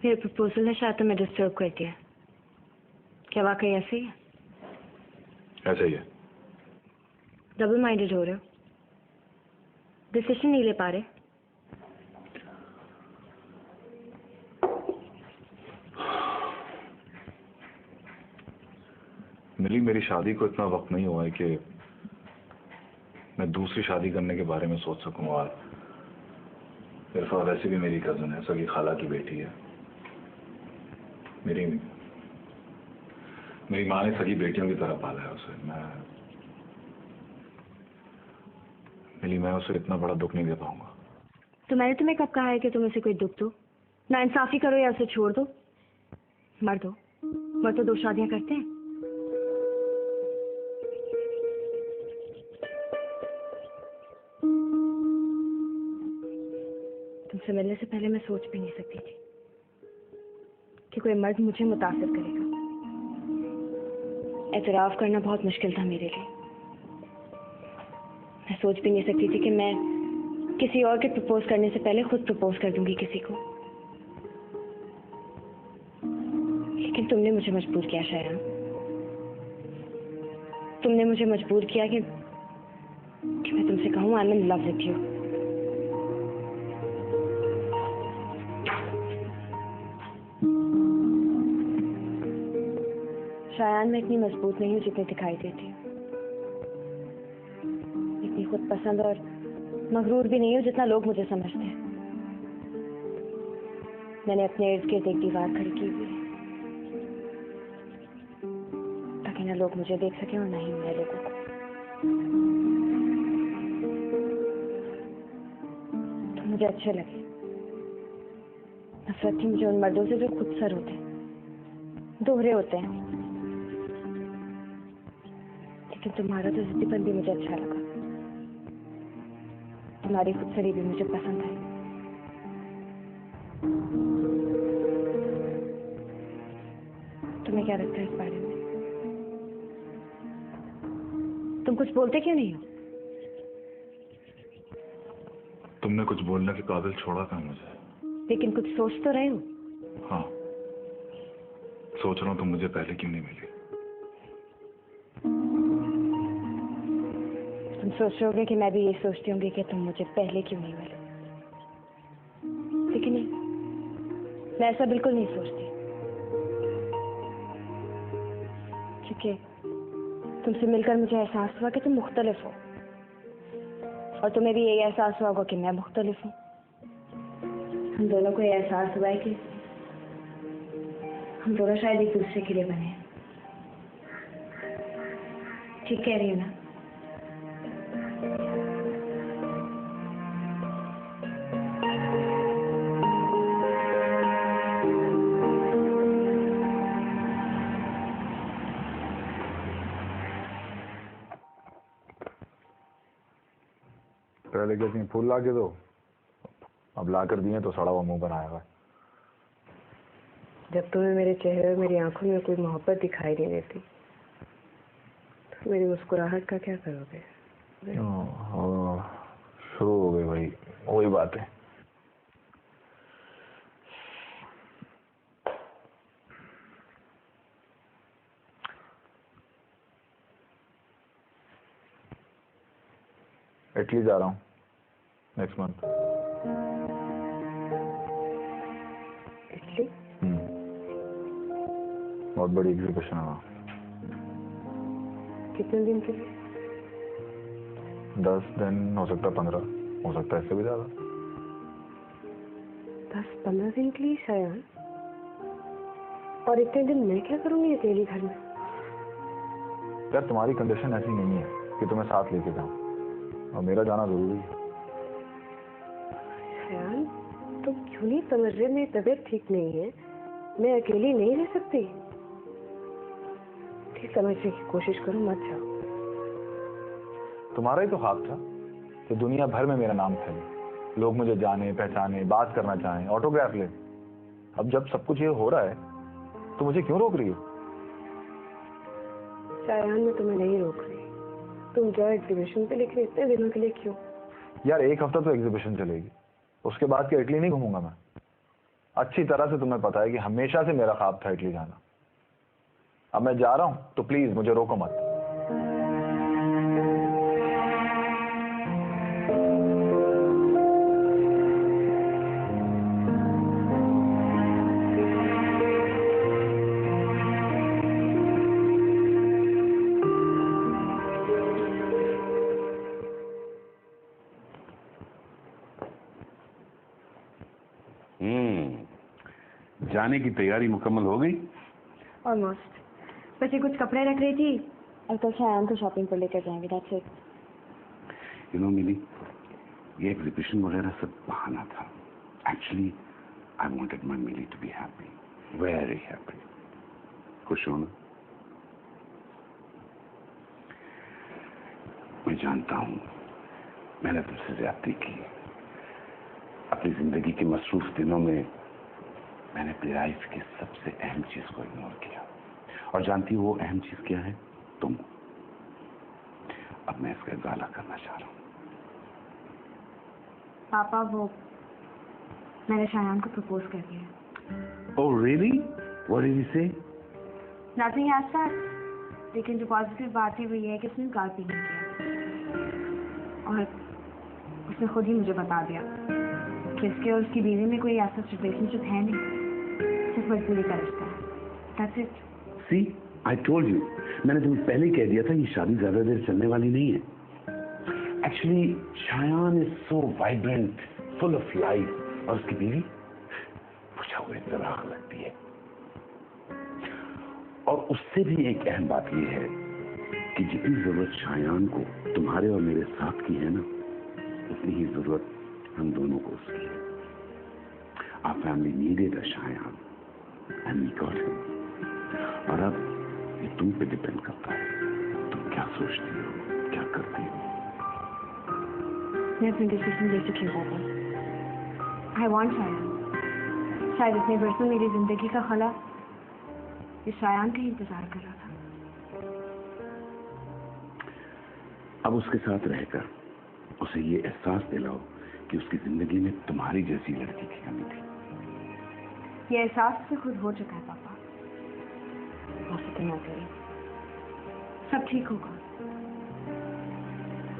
मेरे प्रपोजल ने शायद तुम्हें डिस्टर्ब कर दिया। क्या वाकई ऐसे ही है? ऐसे ही है। डबल माइंडेड हो रहे हो, डिसीजन नहीं ले पा रहे। मिली, मेरी शादी को इतना वक्त नहीं हुआ है कि मैं दूसरी शादी करने के बारे में सोच सकूं। और इरफा वैसे भी मेरी कजन है, सगी खाला की बेटी है। मेरी माँ ने सगी बेटियों की तरह पाला है उसे। मैं उसे इतना बड़ा दुख नहीं दे पाऊंगा। तो मैंने तुम्हें कब कहा है कि तुम उसे कोई दुख दो? ना इंसाफी करो या उसे छोड़ दो। मर तो 2 शादियां करते हैं। तुमसे मिलने से पहले मैं सोच भी नहीं सकती थी कि कोई मर्द मुझे मुतासिर करेगा। एतराफ करना बहुत मुश्किल था मेरे लिए। मैं सोच भी नहीं सकती थी कि मैं किसी और के प्रपोज करने से पहले खुद प्रपोज कर दूंगी किसी को। लेकिन तुमने मुझे मजबूर किया शायद। तुमने मुझे मजबूर किया कि मैं तुमसे कहूँ I am in love with you. शायद मैं इतनी मजबूत नहीं हूँ जितनी दिखाई देती हूँ। इतनी खुद पसंद और मगरूर भी नहीं हूँ जितना लोग मुझे समझते हैं। मैंने अपने इर्द गिर्द एक दीवार खड़ी की हुई है ताकि ना लोग मुझे देख सकें और ना ही मैं लोगों को। तो मुझे अच्छे लगे। नफरत थी मुझे उन मर्दों से जो खुद सर होते हैं, दोहरे होते हैं। लेकिन तुम्हारा तो जिद्दीपन भी मुझे अच्छा लगा। तुम्हारी खुदसरी भी मुझे पसंद आई। तुम्हें क्या लगता है इस बारे में? तुम कुछ बोलते क्यों नहीं हो? तुमने कुछ बोलने के काबिल छोड़ा था मुझे। लेकिन कुछ सोच तो रहे हो। हाँ, सोच रहा हूँ तुम मुझे पहले क्यों नहीं मिली। तुम सोच रहे होगे कि मैं भी ये सोचती होंगी कि तुम मुझे पहले क्यों नहीं मिले। लेकिन नहीं, मैं ऐसा बिल्कुल नहीं सोचती। क्योंकि तुमसे मिलकर मुझे एहसास हुआ कि तुम मुख्तलिफ हो, और तुम्हें भी यही एहसास हुआ होगा कि मैं मुख्तलिफ हूँ। हम दोनों को यह एहसास हुआ है कि हम दोनों शायद एक दूसरे के लिए बने हैं। ठीक कह रही हूँ ना? पहले कहती हैं फूल ला के दो, अब ला कर दिए तो सड़ा हुआ मुंह बनाएगा। जब तुम्हें मेरे चेहरे और मेरी आंखों में कोई मोहब्बत दिखाई नहीं देती तो मेरी मुस्कुराहट का क्या करोगे? शुरू हो गई भाई, वही बात है। इटली जा रहा हूँ नेक्स्ट मंथ। इटली? बहुत बड़ी एग्जीबिशन है वहाँ। कितने दिन के लिए? 10 दिन, हो सकता है 15, हो सकता है इससे भी ज्यादा। 10-15 दिन के लिए शायद? और इतने दिन मैं क्या करूंगी अकेली घर में? यार तुम्हारी कंडीशन ऐसी नहीं है कि तुम्हें साथ लेके जाऊं, और मेरा जाना जरूरी है। शायद तुम क्यों नहीं समझ रहे? मेरी तबीयत ठीक नहीं है, मैं अकेली नहीं रह सकती। ठीक समझने की कोशिश करो, मत जाओ। तुम्हारा ही तो हाथ था कि दुनिया भर में मेरा नाम फैले, लोग मुझे जाने पहचाने, बात करना चाहें, ऑटोग्राफ ले। अब जब सब कुछ ये हो रहा है तो मुझे क्यों रोक रही हो? शायद मैं तुम्हें नहीं रोक रही। तुम जाओ एग्जीबिशन पे, लेकिन इतने दिनों के लिए क्यों? यार 1 हफ्ता तो एग्जीबिशन चलेगी, उसके बाद क्या इटली नहीं घूमूंगा मैं? अच्छी तरह से तुम्हें पता है कि हमेशा से मेरा ख्वाब था इटली जाना। अब मैं जा रहा हूं तो प्लीज मुझे रोको मत। जाने की तैयारी मुकम्मल हो गई? ऑलमोस्ट। बस ये कुछ कपड़े रख रही थी और कल शायान को शॉपिंग पर लेकर जाएंगे। That's it. You know Mili, ये एग्जीबिशन वगैरह सब बहाना था। Actually I wanted my Mili to be happy, very happy. खुश हो ना? मैं जानता हूं मैंने तुमसे ज्यादती की। अपनी जिंदगी के मसरूफ दिनों में मैंने अपनी लाइफ की सबसे अहम चीज को इग्नोर किया। और जानती हो वो अहम चीज क्या है? तुम। अब मैं इसका इजाला करना चाह रहा हूं। पापा, वो मैंने शायान को प्रपोज कर दिया। Oh really? What did he say? Nothing as such, लेकिन जो पॉजिटिव बात है वो ये है कि उसने इनकार भी नहीं किया और उसने खुद ही मुझे बता दिया कि इसके और उसकी बीवी में कोई ऐसा रिलेशनशिप है नहीं, सिर्फ मजबूरी का रिश्ता है। That's it. See, I told you. मैंने तुम्हें पहले ही कह दिया था ये शादी ज्यादा देर चलने वाली नहीं है। Actually, Shayan is so vibrant, full of life, और उसकी बीवी मुझे वो इत्तराक लगती है। और उससे भी एक अहम बात ये है कि जितनी जरूरत शायान को तुम्हारे और मेरे साथ की है ना, उतनी ही जरूरत हम दोनों को उसकी है। Our family needed a Shayan and we got him. और अब ये तुम पे डिपेंड करता है, तुम क्या सोचती हो, क्या करती हो। मैं अपनी डिसीजन ले चुकी हूँ पापा। I want Shayan. शायद इतने वर्षों मेरी जिंदगी का खला इस शायान का इंतजार कर रहा था। अब उसके साथ रहकर उसे ये एहसास दिलाओ कि उसकी जिंदगी में तुम्हारी जैसी लड़की की कमी थी। ये एहसास से खुद हो चुका है पापा। आप फिक्र ना करें, सब ठीक होगा।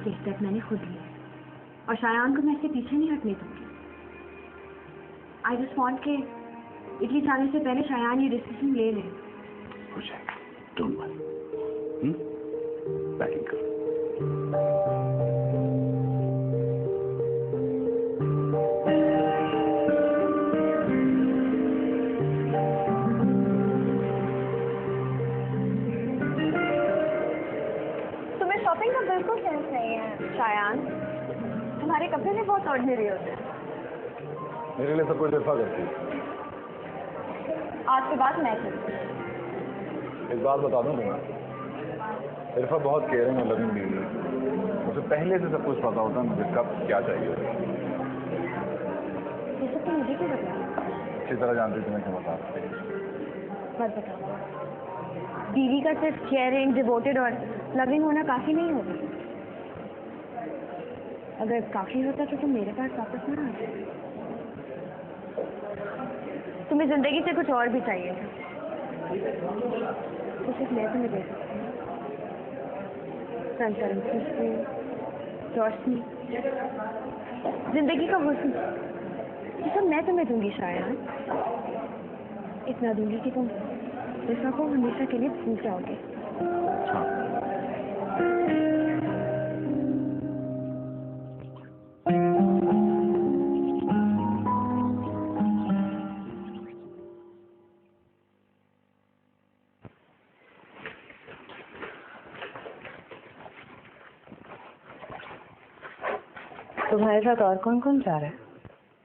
ये स्टेप मैंने खुद लिया और शायान को मैं इससे पीछे नहीं हटने दूंगी। आई जस्ट वांट के इटली जाने से पहले शायान ये डिसीजन ले ले। हो जाएगा, डोंट वरी। पैकिंग करो। बिल्कुल सेंस नहीं है शायान, तुम्हारे कपड़े भी बहुत ऑर्डिनरी होते हैं। मेरे लिए सब कुछ इरफा करती है। आज के बाद मैं थी। एक बात बता दूं तुम्हें, इरफा बहुत केयरिंग और लविंग बीवी है। मुझे पहले से सब कुछ पता होता है मुझे कब क्या चाहिए। ये सब तो मुझे क्यों बताया? अच्छी तरह जानती तुम्हें क्यों बता। मत बताओ। बीवी का सिर्फ केयरिंग, डिवोटेड और लविंग होना काफी नहीं होता। अगर काफी होता तो तुम मेरे पास वापस ना आते। तुम्हें जिंदगी से कुछ और भी चाहिए तो सिर्फ मैं तुम्हें दे सकती हूँ। संतरम, खुशबू, रोशनी, जिंदगी का हुस्न, ये सब मैं तुम्हें दूंगी शायद। इतना दूंगी कि तुम रिफा को हमेशा के लिए भूल जाओगे। तुम्हारे साथ और कौन कौन जा रहा है?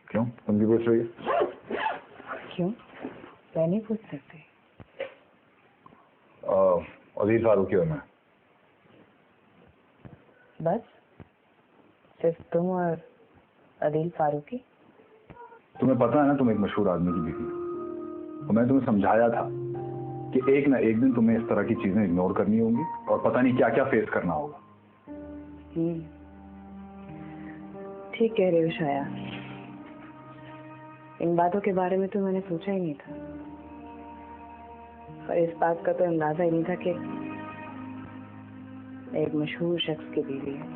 क्यों, तुम भी पूछ रही है? क्यों, मैं नहीं पूछ सकती। अदील फारूकी और मैं। बस सिर्फ तुम और अदील फारूकी? तुम्हें पता है ना, तुम एक मशहूर आदमी की बीवी हो और मैंने तुम्हें समझाया था कि एक ना एक दिन तुम्हें इस तरह की चीजें इग्नोर करनी होंगी और पता नहीं क्या क्या फेस करना होगा। ठीक कह रहे हो शाया, इन बातों के बारे में तो मैंने सोचा ही नहीं था, और इस बात का तो अंदाजा ही नहीं था कि एक मशहूर शख्स की बीवी है।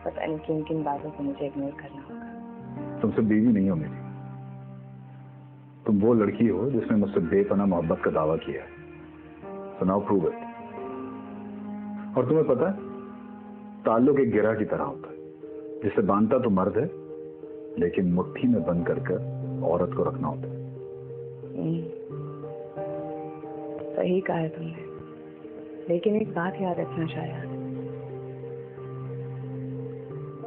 पता नहीं किन किन बातों को मुझे इग्नोर करना होगा। तुमसे बीवी नहीं हो मेरी, तुम वो लड़की हो जिसने मुझसे बेपनाह मोहब्बत का दावा किया है। So now prove it। और तुम्हें पता है, ताल्लुक एक गिरा की तरह होता है, जिसे बांधता तो मर्द है, लेकिन मुट्ठी में बंद कर औरत को रखना होता है। सही कहा है तुमने, लेकिन एक बात याद रखना शायद,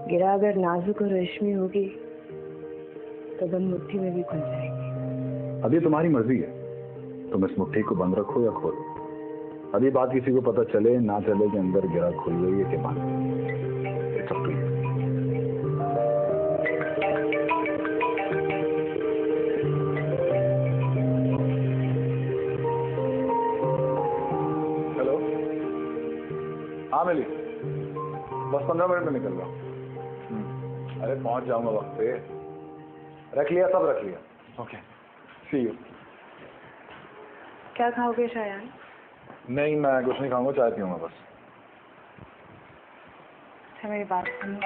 गिरा अगर नाजुक और रेशमी होगी तो बंद मुट्ठी में भी खुल जाएगी। अब ये तुम्हारी मर्जी है, तुम इस मुट्ठी को बंद रखो या खोलो। अभी बात किसी को पता चले ना चले कि अंदर गिरा खुल गई है कि बंद। It's up to you. Hello, हाँ मिली, बस 15 मिनट में निकल रहा हूँ। अरे पहुंच जाऊंगा वक्त पे। रख लिया, सब रख लिया। Okay, see you. क्या खाओगे शायद? नहीं, मैं कुछ नहीं खाऊंगा, चाय पीऊंगा बस। अच्छा मेरी बात सुनो।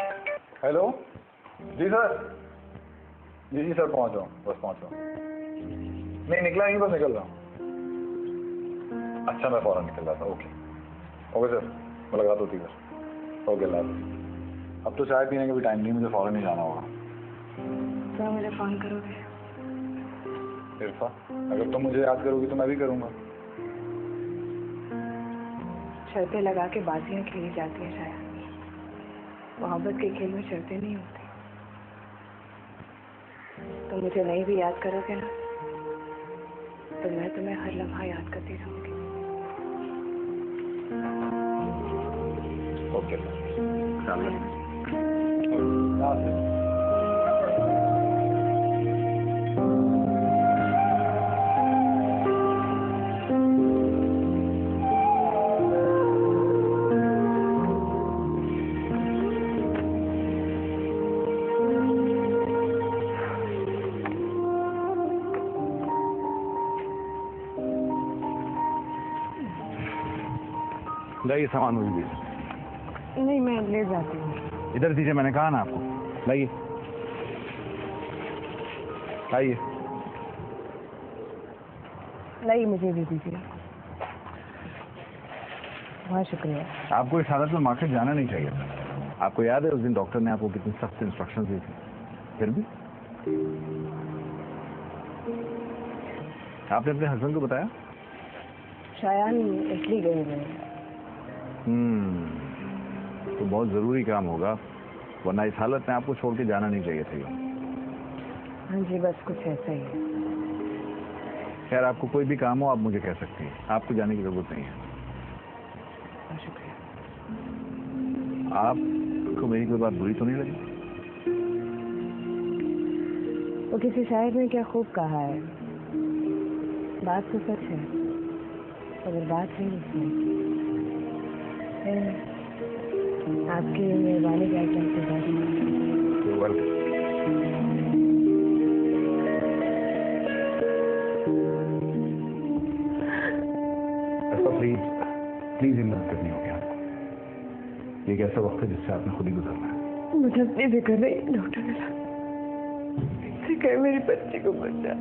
हेलो, जी सर। जी सर, पहुंच रहा हूँ, बस पहुंच रहा हूँ। नहीं निकला नहीं, बस निकल रहा हूँ। अच्छा, मैं फौरन निकल रहा था। ओके ओके सर, मुलाकात होती है सर। ओके लाभ। अब तो चाय पीने का भी टाइम नहीं, मुझे फौरन ही जाना होगा। क्या मुझे फोन करोगे? इरफा, अगर तुम मुझे याद करोगी तो मैं भी करूंगा। शर्तें लगा के बाजियां खेली जाती हैं शायद, मोहब्बत के खेल में शर्तें नहीं होती। तो मुझे नहीं भी याद करोगे ना, तो मैं तुम्हें हर लम्हा याद करती रहूंगी। ओके लाइए सामान मुझे दीजिए। नहीं, मैं ले जाती हूँ। इधर दीजिए, मैंने कहा ना आपको। लाइए लाइए नहीं, मुझे भी दीजिए। बहुत शुक्रिया। आपको इस हालत में मार्केट जाना नहीं चाहिए था। आपको याद है उस दिन डॉक्टर ने आपको कितनी सख्त इंस्ट्रक्शन दी थी, फिर भी आपने अपने हस्बैंड को बताया? शायद इसलिए गई मैं। तो बहुत ज़रूरी काम होगा, वरना इस हालत में आपको छोड़ के जाना नहीं चाहिए था। हाँ जी, बस कुछ ऐसा ही है। खैर, आपको कोई भी काम हो आप मुझे कह सकती हैं, आपको जाने की ज़रूरत नहीं है। बहुत शुक्रिया। आपको मेरी कोई बात बुरी तो नहीं लगी? वो किसी शायर ने क्या खूब कहा है, बात तो सच है, अगर बात नहीं उसमें आपकी मेहरबानी क्या चाहते प्लीज हिम्मत करनी होगी आपको। एक ऐसा वक्त है जिससे आपने खुद ही गुजरना है। मुझे अपनी फिक्र नहीं, डॉक्टर मेरी बच्ची को बचा।